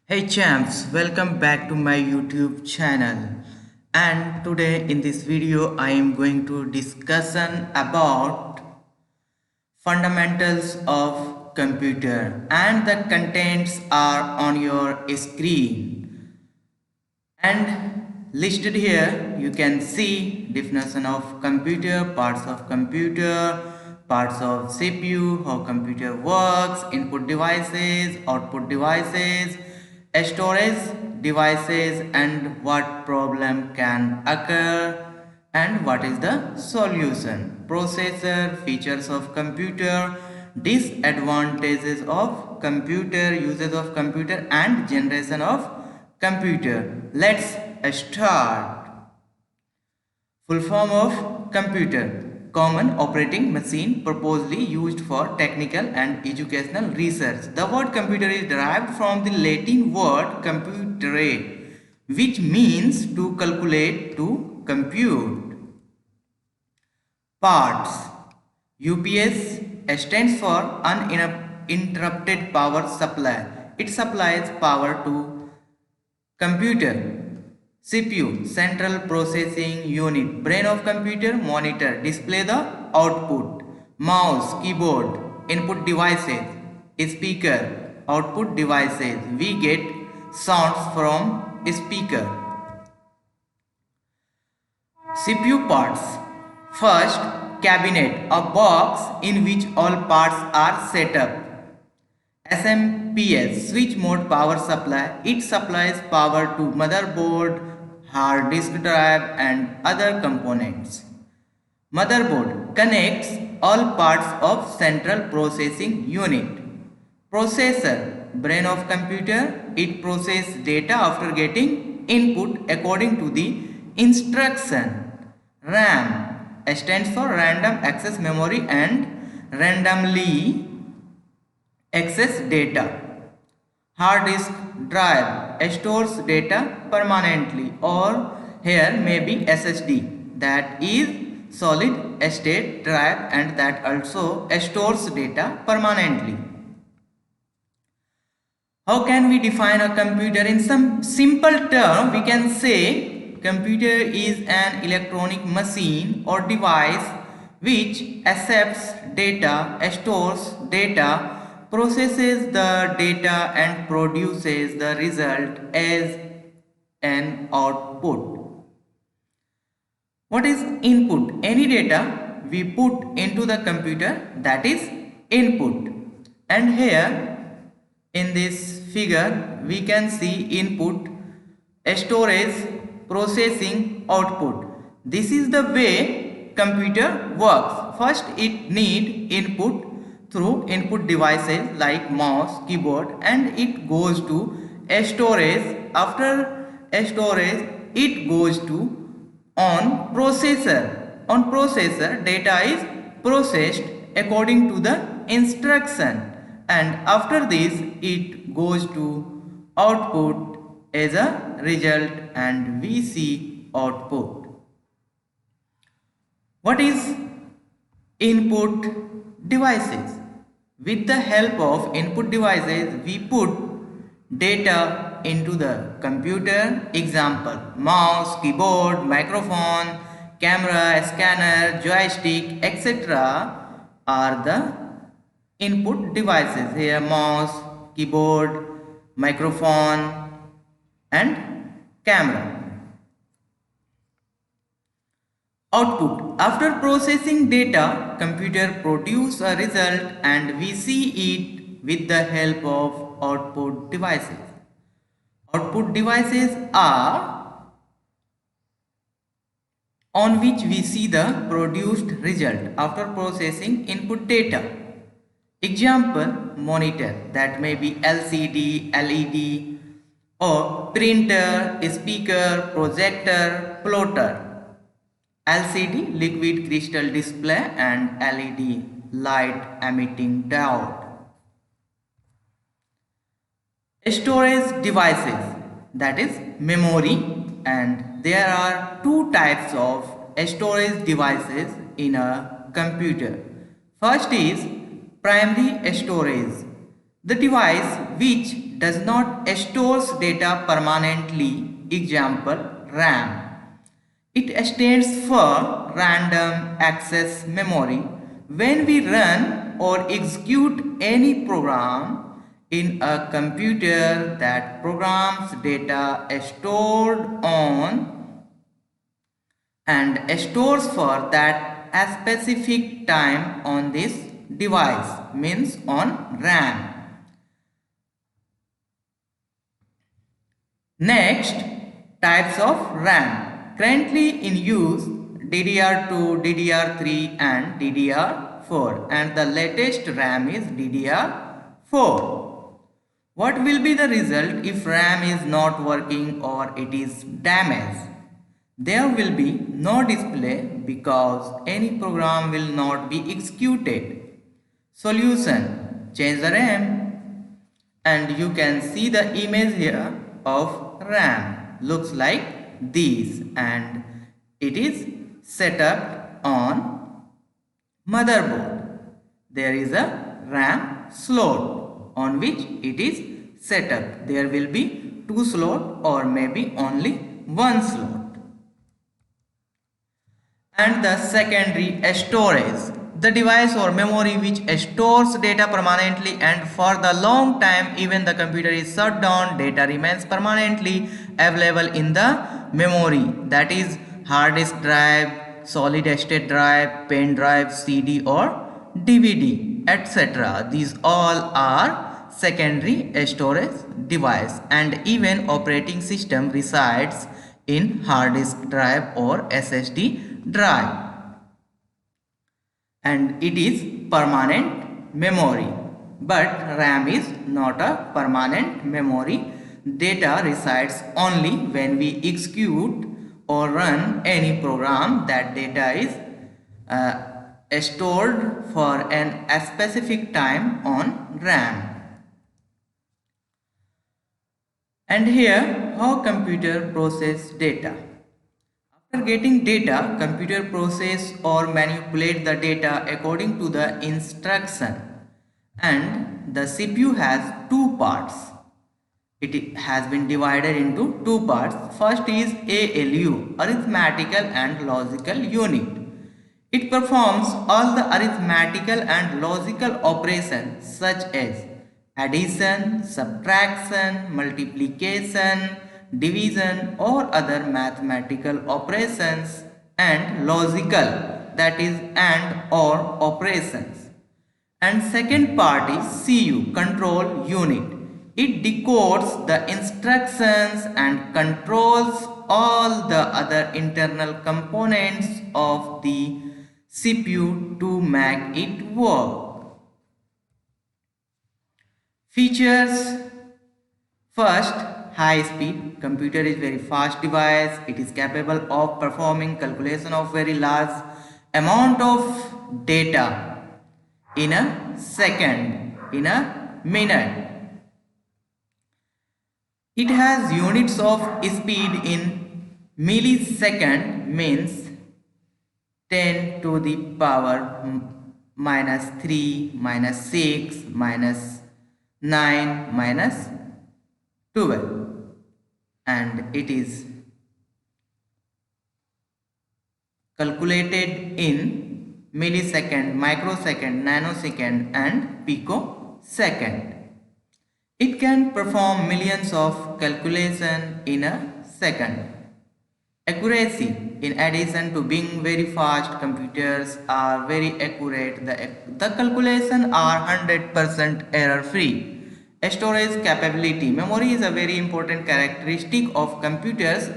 Hey champs, welcome back to my YouTube channel. And today in this video I am going to discussion about fundamentals of computer, and the contents are on your screen. And listed here you can see definition of computer, parts of CPU, how computer works, input devices, output devices, storage devices, and what problem can occur and what is the solution. Processor, features of computer, disadvantages of computer, uses of computer, and generation of computer. Let's start. Full form of computer: common operating machine purposely used for technical and educational research. The word computer is derived from the Latin word computere, which means to calculate, to compute. Parts: UPS stands for uninterrupted power supply. It supplies power to computer. CPU, central processing unit, brain of computer, monitor, display the output, mouse, keyboard, input devices, speaker, output devices. We get sounds from speaker. CPU parts. First, cabinet, a box in which all parts are set up. SMPS, switch mode power supply. It supplies power to motherboard, hard disk drive, and other components. Motherboard connects all parts of central processing unit. Processor, brain of computer. It processes data after getting input according to the instruction. RAM stands for random access memory and randomly access data. Hard disk drive stores data permanently, or here may be SSD, that is solid state drive, and that also stores data permanently. How can we define a computer? In some simple term, we can say computer is an electronic machine or device which accepts data, stores data, processes the data, and produces the result as an output. What is input? Any data we put into the computer, that is input. And here in this figure we can see input, storage, processing, output. This is the way computer works. First it need input through input devices like mouse, keyboard, and it goes to storage. After storage it goes to on processor. On processor data is processed according to the instruction, and after this it goes to output as a result, and we see output. What is input devices? With the help of input devices we put data into the computer. Example: mouse, keyboard, microphone, camera, scanner, joystick, etc. are the input devices. Here mouse, keyboard, microphone, and camera. Output: after processing data, computer produce a result and we see it with the help of output devices. Output devices are on which we see the produced result after processing input data. Example: monitor, that may be LCD, LED, or printer, speaker, projector, plotter. LCD, liquid crystal display, and LED, light emitting diode. Storage devices, that is memory, and there are two types of storage devices in a computer. First is primary storage, the device which does not stores data permanently. Example, RAM. It stands for random access memory. When we run or execute any program in a computer, that program's data is stored on and stores for that a specific time on this device, means on RAM. Next, types of RAM. Currently in use DDR2, DDR3 and DDR4, and the latest RAM is DDR4. What will be the result if RAM is not working or it is damaged? There will be no display because any program will not be executed. Solution: change the RAM, and you can see the image here of RAM. Looks like this, and it is set up on motherboard. There is a RAM slot on which it is set up. There will be 2 slots or maybe only 1 slot. And the secondary storage, the device or memory which stores data permanently and for the long time. Even the computer is shut down, data remains permanently available in the memory, that is hard disk drive, solid state drive, pen drive, CD or DVD, etc. These all are secondary storage device, and even operating system resides in hard disk drive or SSD drive, and it is permanent memory. But RAM is not a permanent memory. Data resides only when we execute or run any program. That data is stored for a specific time on RAM. And here, how computer process data. After getting data, computer process or manipulate the data according to the instruction, and the CPU has 2 parts. It has been divided into 2 parts. First is ALU, arithmetical and logical unit. It performs all the arithmetical and logical operations such as addition, subtraction, multiplication, division or other mathematical operations, and logical, that is and or operations. And second part is CU, control unit. It decodes the instructions and controls all the other internal components of the CPU to make it work. Features. First, high speed. Computer is very fast device. It is capable of performing calculation of very large amount of data in a second, in a minute. It has units of speed in millisecond, means 10 to the power minus 3, minus 6, minus 9, minus 12, and it is calculated in millisecond, microsecond, nanosecond and picosecond. It can perform millions of calculations in a second. Accuracy. In addition to being very fast, computers are very accurate. The calculations are 100% error free. Storage capability. Memory is a very important characteristic of computers.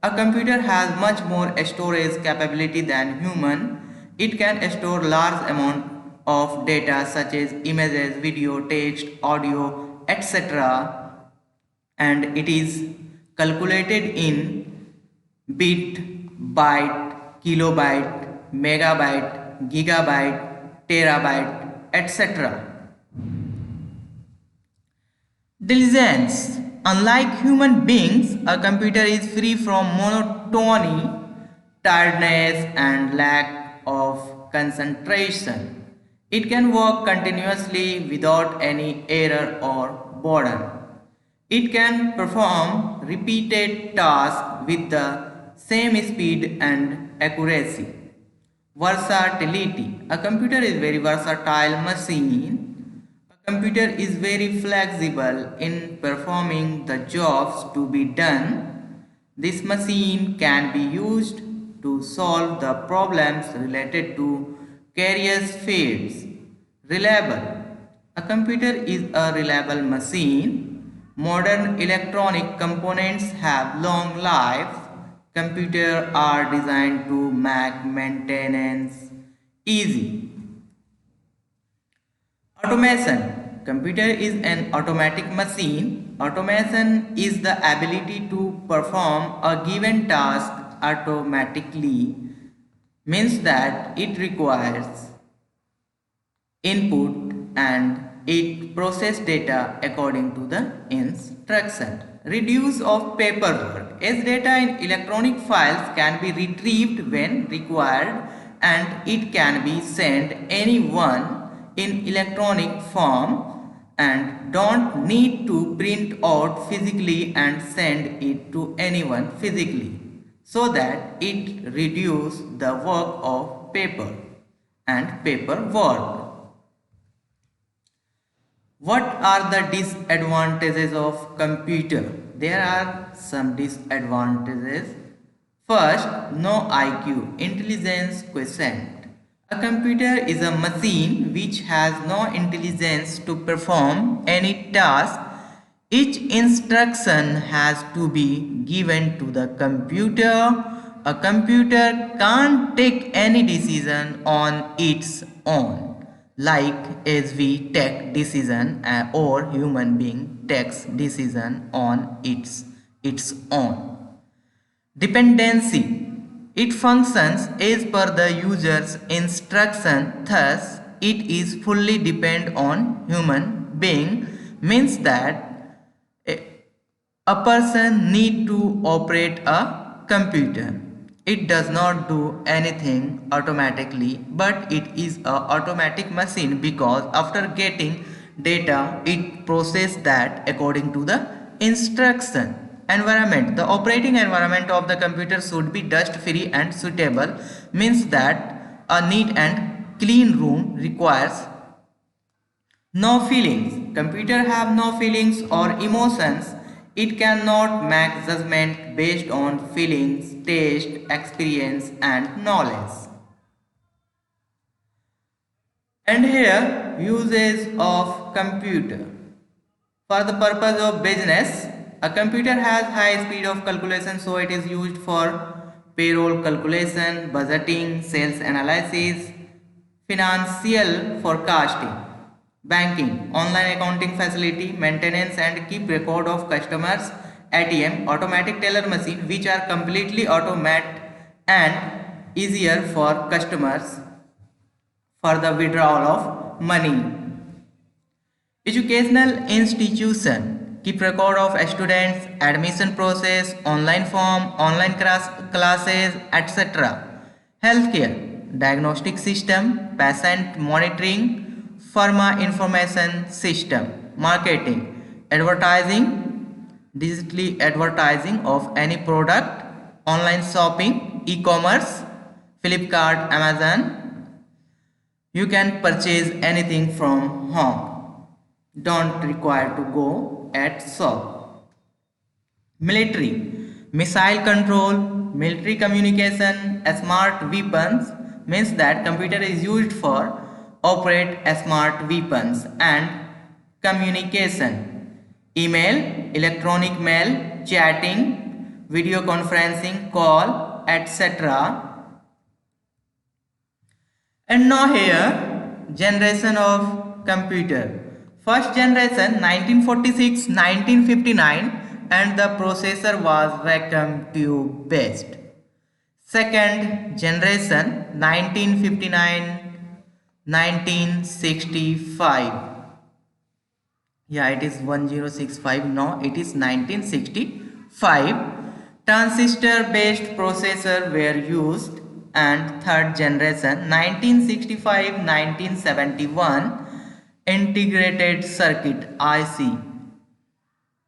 A computer has much more storage capability than human. It can store large amount of data such as images, video, text, audio, etc. And it is calculated in bit, byte, kilobyte, megabyte, gigabyte, terabyte, etc. Diligence. Unlike human beings, a computer is free from monotony, tiredness and lack of concentration. It can work continuously without any error or boredom. It can perform repeated tasks with the same speed and accuracy. Versatility. A computer is very versatile machine. A computer is very flexible in performing the jobs to be done. This machine can be used to solve the problems related to various fields. Reliable. A computer is a reliable machine. Modern electronic components have long lives. Computers are designed to make maintenance easy. Automation. Computer is an automatic machine. Automation is the ability to perform a given task automatically. Means that it requires input and it process data according to the instruction. Reduce of paperwork. As data in electronic files can be retrieved when required and it can be sent anyone in electronic form and don't need to print out physically and send it to anyone physically, so that it reduces the work of paper and paperwork. What are the disadvantages of computer? There are some disadvantages. First, no IQ, intelligence quotient. A computer is a machine which has no intelligence to perform any task. Each instruction has to be given to the computer. A computer can't take any decision on its own, like as we take decision or human being takes decision on its own. Dependency. It functions as per the user's instruction, thus it is fully depend on human being. Means that a person need to operate a computer. It does not do anything automatically, but it is a automatic machine because after getting data, it processes that according to the instruction. Environment. The operating environment of the computer should be dust free and suitable. Means that a neat and clean room requires no feelings. Computer have no feelings or emotions. It cannot make judgment based on feelings, taste, experience and knowledge. And here, uses of computer. For the purpose of business, a computer has high speed of calculation, so it is used for payroll calculation, budgeting, sales analysis, financial forecasting, banking, online accounting facility, maintenance and keep record of customers, ATM, automatic teller machine, which are completely automated and easier for customers for the withdrawal of money. Educational institution keep record of students, admission process, online form, online classes, etc. Healthcare, diagnostic system, patient monitoring, pharma information system, marketing, advertising, digitally advertising of any product, online shopping, e-commerce, Flipkart, Amazon. You can purchase anything from home. Don't require to go at shop. Military, missile control, military communication, smart weapons. Means that computer is used for operate smart weapons and communication. Email, electronic mail, chatting, video conferencing, call, etc. And now here, generation of computer. First generation 1946-1959 and the processor was vacuum tube based. Second generation 1959-1965. Yeah, it is 1065. No, it is 1965. Transistor based processor were used. And third generation 1965-1971 integrated circuit IC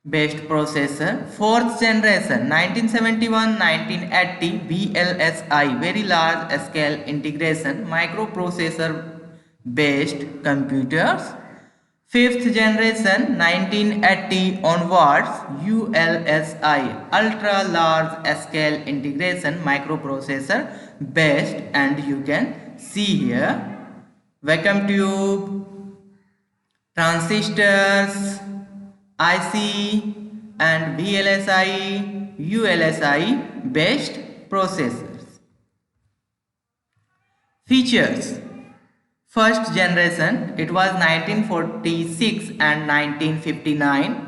based processor. Fourth generation 1971-1980 VLSI, very large scale integration microprocessor based computers. Fifth generation 1980 onwards ULSI, ultra large scale integration microprocessor based, and you can see here vacuum tube, transistors, IC and VLSI, ULSI based processors. Features. First generation, it was 1946 and 1959.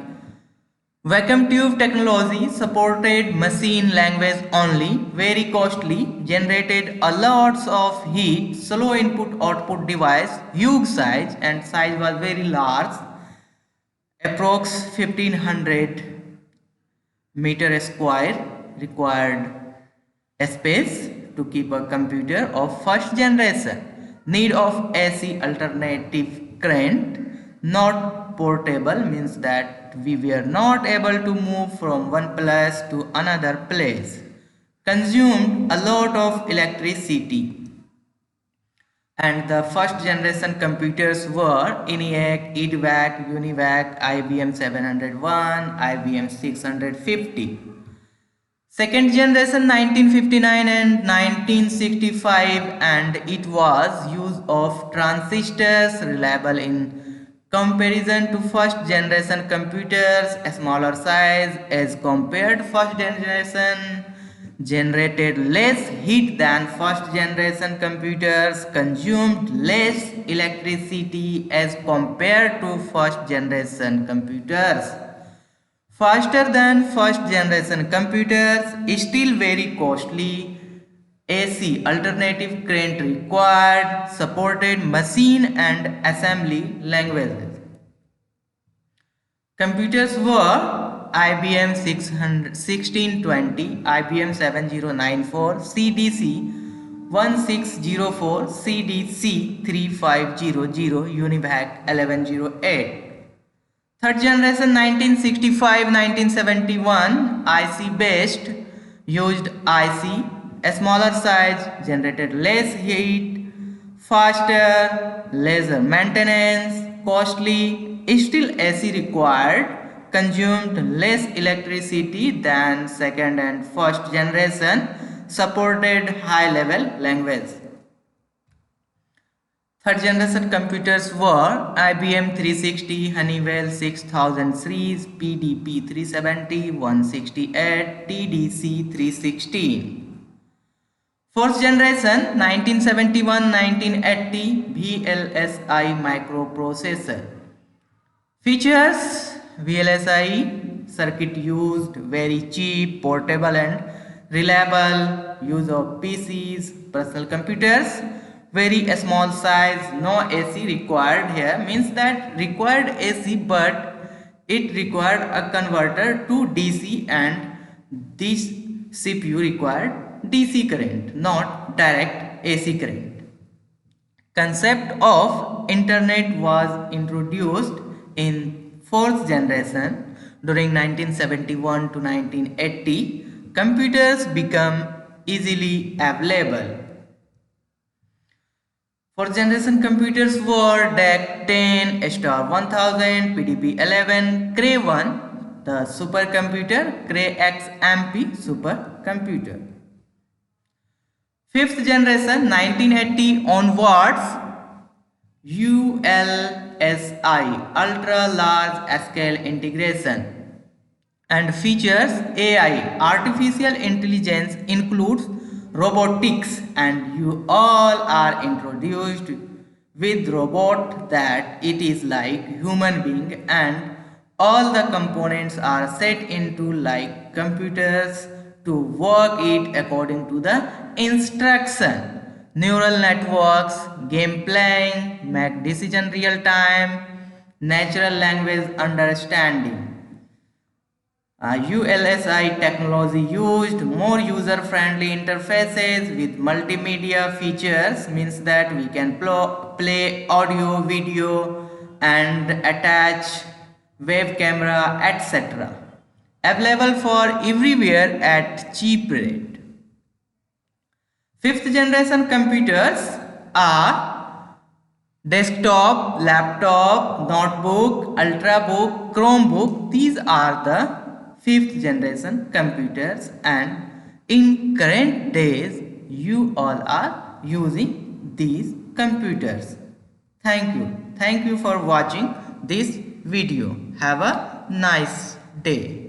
Vacuum tube technology supported machine language only, very costly, generated a lots of heat, slow input output device, huge size, and size was very large, approx 1500 meter square required space to keep a computer of first generation. Need of AC alternative current, not portable, means that we were not able to move from one place to another place. Consumed a lot of electricity. And the first generation computers were ENIAC, EDVAC, UNIVAC, IBM 701, IBM 650. Second generation 1959 and 1965, and it was use of transistors, reliable in comparison to first generation computers, smaller size as compared first generation, generated less heat than first generation computers, consumed less electricity as compared to first generation computers. Faster than first generation computers, still very costly. AC alternative current required, supported machine and assembly languages. Computers were IBM 1620, IBM 7094, CDC 1604, CDC 3500, UNIVAC 1108. Third generation 1965-1971 IC based, used IC, a smaller size, generated less heat, faster, lesser maintenance, costly, still AC required, consumed less electricity than second and first generation, supported high level language. Third generation computers were IBM 360, Honeywell 6000 series, PDP 370, 168, TDC 316. Fourth generation 1971-1980 VLSI Microprocessor. Features: VLSI circuit used, very cheap, portable and reliable, use of PCs, personal computers, very small size, no AC required here, means that required AC but it required a converter to DC, and this CPU required DC current, not direct AC current. Concept of internet was introduced in fourth generation. During 1971 to 1980, computers become easily available. Fourth generation computers were DEC 10, Star 1000, PDP 11, Cray 1, the supercomputer, Cray XMP supercomputer. Fifth generation 1980 onwards, ULSI, ultra large scale integration, and features AI, artificial intelligence, includes robotics, and you all are introduced with robot that it is like human being, and all the components are set into like computers to work it according to the instruction. Neural networks, game playing, make decision real time, natural language understanding. ULSI technology used more user-friendly interfaces with multimedia features, means that we can play audio, video and attach web camera, etc. Available for everywhere at cheap rate. Fifth generation computers are desktop, laptop, notebook, ultrabook, Chromebook. These are the fifth generation computers, and in current days you all are using these computers. Thank you. Thank you for watching this video. Have a nice day.